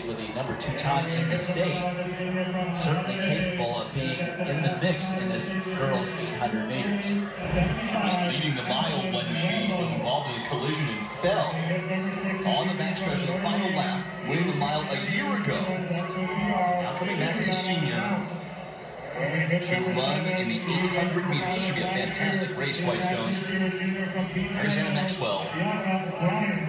with the #2 time in the state, certainly capable of being in the mix in this girls' 800 meters. She was leading the mile when she was involved in a collision and fell on the backstretch of the final lap, winning the mile a year ago. Now coming back as a senior to run in the 800 meters. This should be a fantastic race, Whitestones. Here's Anna Maxwell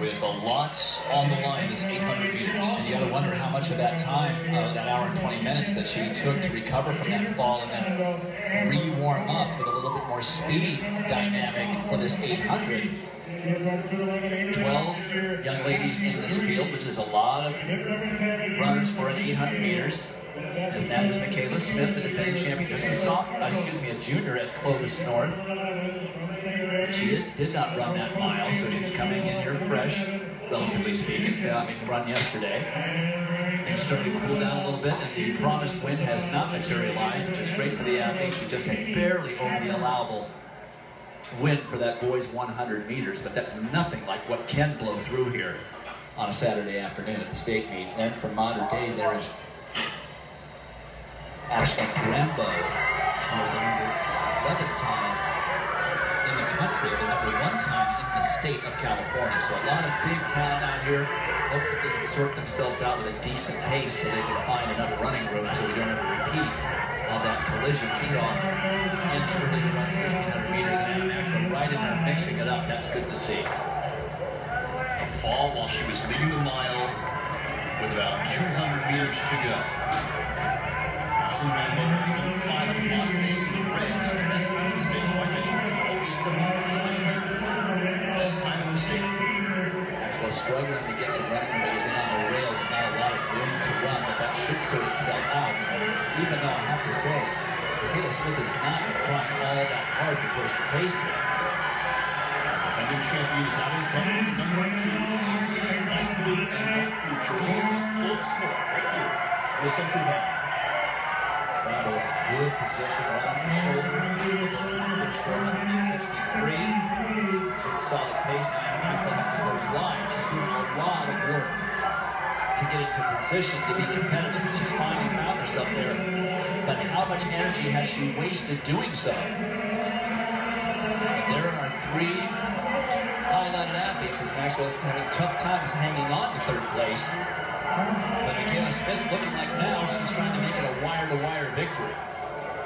with a lot on the line this 800 meters. And you got to wonder how much of that time, that hour and 20 minutes that she took to recover from that fall and then re-warm up with a little bit more speed dynamic for this 800. 12 young ladies in this field, which is a lot of runners for an 800 meters. And that is Michaela Smith, the defending champion, just a junior at Clovis North. She did not run that mile, so she's coming in here fresh, relatively speaking, to having run yesterday. Things starting to cool down a little bit, and the promised win has not materialized, which is great for the athlete. She just had barely over the allowable win for that boys 100 meters, but that's nothing like what can blow through here on a Saturday afternoon at the state meet. Then for Mater Dei, there is Ashley Rambo, who was the #11 time in the country, the #1 time in the state of California. So a lot of big talent out here. Hope that they can sort themselves out with a decent pace so they can find enough running room so we don't have a repeat of that collision we saw in the early run 1600 meters, and Anna Maxwell right in there mixing it up. That's good to see. A fall while she was leading the mile with about 200 meters to go. Rambo running 500 Mater Dei in the red is the best time in the state. I mentioned 2:08.75 this year. Best time in the state. Maxwell struggling to get some running when she's in on the rail, but not a lot of room to run, but that should sort itself out. Even though I have to say, Michaela Smith is not trying all that hard to push the pace there. Defending champion is out in front of #2. Light blue and dark blue jersey on Clovis North, right here in the Century Valley. Rambo is in good position right on the shoulder. We'll go through the finish 463. Good solid pace. Now Anna Maxwell has to go wide. She's doing a lot of work to get into position to be competitive, and she's finally found herself there. But how much energy has she wasted doing so? And there are three highlighted athletes as Maxwell is having tough times hanging on to third place. But Michaela Smith looking like now she's trying to make it a wire-to-wire victory.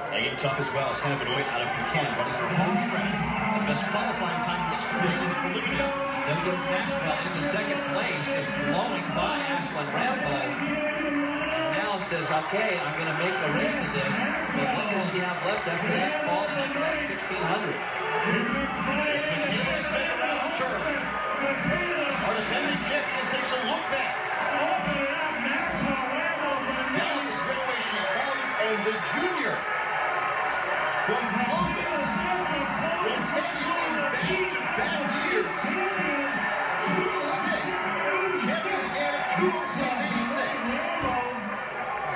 Hanging tough as well as Hannah Benoit out of Buchanan running her home track. The best qualifying time yesterday in the preliminaries. Then goes Maxwell into second place, just blowing by Ashlyn Rambo. And now says, okay, I'm going to make a race of this. But what does she have left after that fall and after that 1600? It's Michaela Smith around the turn. Our defending champion takes a look back. Down the straightaway she comes, and the junior from Clovis will take it in back-to-back years. Smith, champion again at 2:06.86.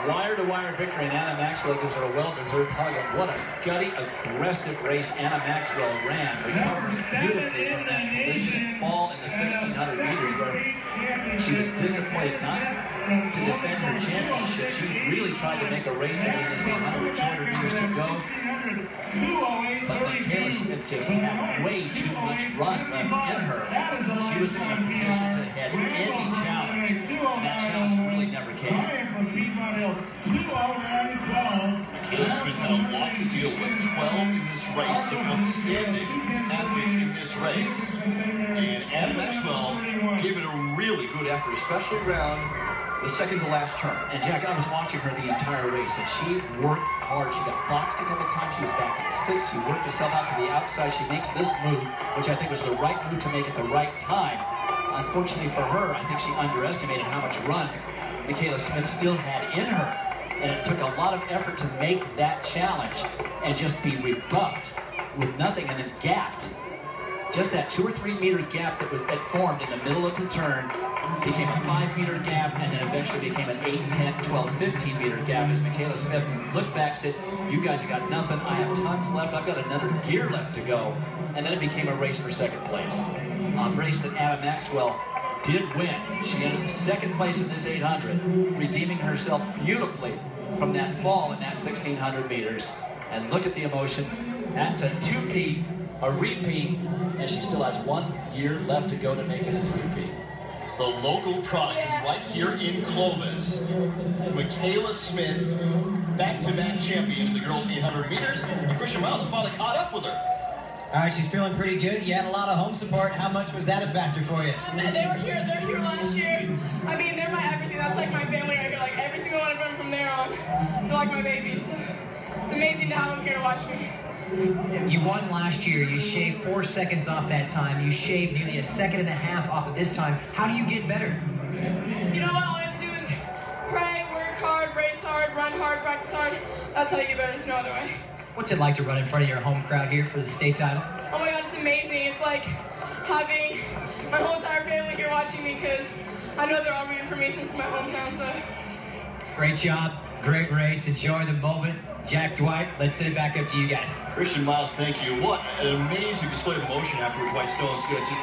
Wire-to-wire victory, and Anna Maxwell gives her a well-deserved hug. And what a gutty, aggressive race Anna Maxwell ran, recovering beautifully from that collision and fall in the 1600 meters, where she was disappointed not to defend her championship. She really tried to make a race of it in this 800 with 200 meters to go. But Michaela Smith just had way too much run left in her. She was in a position to head any challenge, and that challenge really never came. Michaela Smith had a lot to deal with. 12 in this race, some outstanding athletes in this race. And Anna Maxwell gave it a really good effort, especially around the second to last turn. And Jack, I was watching her the entire race, and she worked hard. She got boxed a couple times. She was back in 6th. She worked herself out to the outside. She makes this move, which I think was the right move to make at the right time. Unfortunately for her, I think she underestimated how much run Michaela Smith still had in her. And it took a lot of effort to make that challenge and just be rebuffed with nothing and then gapped. Just that 2 or 3 meter gap that formed in the middle of the turn became a 5 meter gap, and then eventually became an 8, 10, 12, 15 meter gap as Michaela Smith looked back, said, you guys have got nothing, I have tons left, I've got another gear left to go. And then it became a race for second place. A race that Anna Maxwell did win. She ended in second place in this 800, redeeming herself beautifully from that fall in that 1600 meters. And look at the emotion. That's a two-peat, a repeat, and she still has 1 year left to go to make it a three-peat. The local product right here in Clovis. Michaela Smith, back-to-back champion in the girls' 800 meters, and Christian Miles has finally caught up with her. All right, she's feeling pretty good. You had a lot of home support. How much was that a factor for you? They're here last year. I mean, they're my everything. That's like my family right here. Like every single one of them from there on, they're like my babies. It's amazing to have them here to watch me. You won last year. You shaved 4 seconds off that time. You shaved nearly a second and a half off of this time. How do you get better? You know what? All I have to do is pray, work hard, race hard, run hard, practice hard. That's how you get better. There's no other way. What's it like to run in front of your home crowd here for the state title? Oh my God, it's amazing. It's like having my whole entire family here watching me because I know they're all rooting for me since it's my hometown. So Great job. Great race. Enjoy the moment. Jack, Dwight, let's send it back up to you guys. Christian Miles, thank you. What an amazing display of emotion afterwards by Stone's good to